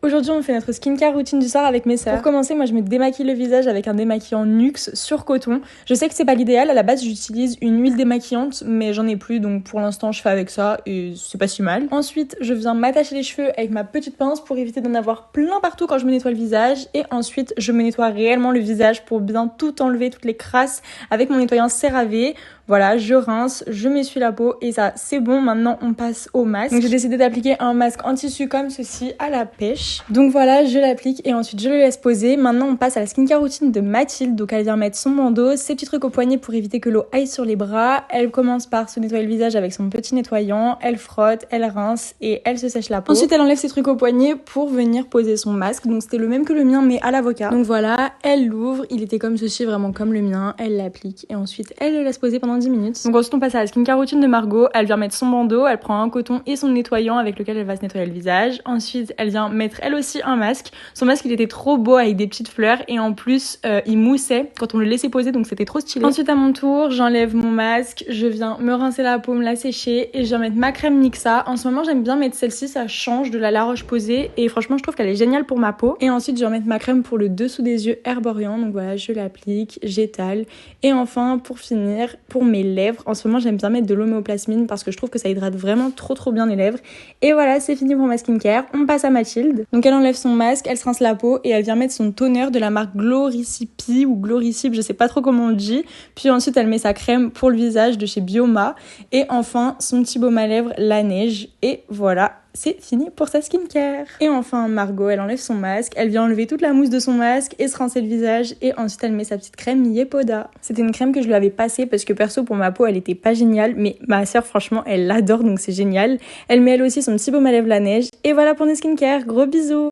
Aujourd'hui on fait notre skincare routine du soir avec mes sœurs. Pour commencer, moi je me démaquille le visage avec un démaquillant Nuxe sur coton. Je sais que c'est pas l'idéal, à la base j'utilise une huile démaquillante mais j'en ai plus donc pour l'instant je fais avec ça et c'est pas si mal. Ensuite je viens m'attacher les cheveux avec ma petite pince pour éviter d'en avoir plein partout quand je me nettoie le visage et ensuite je me nettoie réellement le visage pour bien tout enlever, toutes les crasses avec mon nettoyant CeraVe. Voilà, je rince, je m'essuie la peau et ça c'est bon. Maintenant on passe au masque. Donc j'ai décidé d'appliquer un masque en tissu comme ceci à la pêche. Donc voilà, je l'applique et ensuite je le laisse poser. Maintenant on passe à la skincare routine de Mathilde. Donc elle vient mettre son bandeau, ses petits trucs au poignet pour éviter que l'eau aille sur les bras. Elle commence par se nettoyer le visage avec son petit nettoyant. Elle frotte, elle rince et elle se sèche la peau. Ensuite elle enlève ses trucs au poignet pour venir poser son masque. Donc c'était le même que le mien mais à l'avocat. Donc voilà, elle l'ouvre, il était comme ceci, vraiment comme le mien. Elle l'applique et ensuite elle le laisse poser pendant 10 minutes. Donc ensuite on passe à la skincare routine de Margot. Elle vient mettre son bandeau, elle prend un coton et son nettoyant avec lequel elle va se nettoyer le visage. Ensuite elle vient mettre elle aussi un masque. Son masque il était trop beau avec des petites fleurs et en plus il moussait quand on le laissait poser donc c'était trop stylé. Ensuite à mon tour j'enlève mon masque, je viens me rincer la peau, me la sécher et je viens mettre ma crème Nixa. En ce moment j'aime bien mettre celle-ci, ça change de la Roche-Posay et franchement je trouve qu'elle est géniale pour ma peau. Et ensuite je viens mettre ma crème pour le dessous des yeux Herborian. Donc voilà, je l'applique, j'étale et enfin pour finir pour mes lèvres. En ce moment j'aime bien mettre de l'homéoplasmine parce que je trouve que ça hydrate vraiment trop bien les lèvres. Et voilà, c'est fini pour ma skincare. On passe à Mathilde. Donc elle enlève son masque, elle se rince la peau et elle vient mettre son toner de la marque Gloricipi ou Gloricip, je sais pas trop comment on le dit. Puis ensuite elle met sa crème pour le visage de chez Bioma et enfin son petit baume à lèvres La Neige. Et voilà, c'est fini pour sa skincare. Et enfin Margot, elle enlève son masque, elle vient enlever toute la mousse de son masque et se rincer le visage et ensuite elle met sa petite crème Yepoda. C'était une crème que je lui avais passée parce que perso pour ma peau elle était pas géniale mais ma sœur franchement elle l'adore donc c'est génial. Elle met elle aussi son petit baume à lèvres La Neige et voilà pour nos skincare, gros bisous.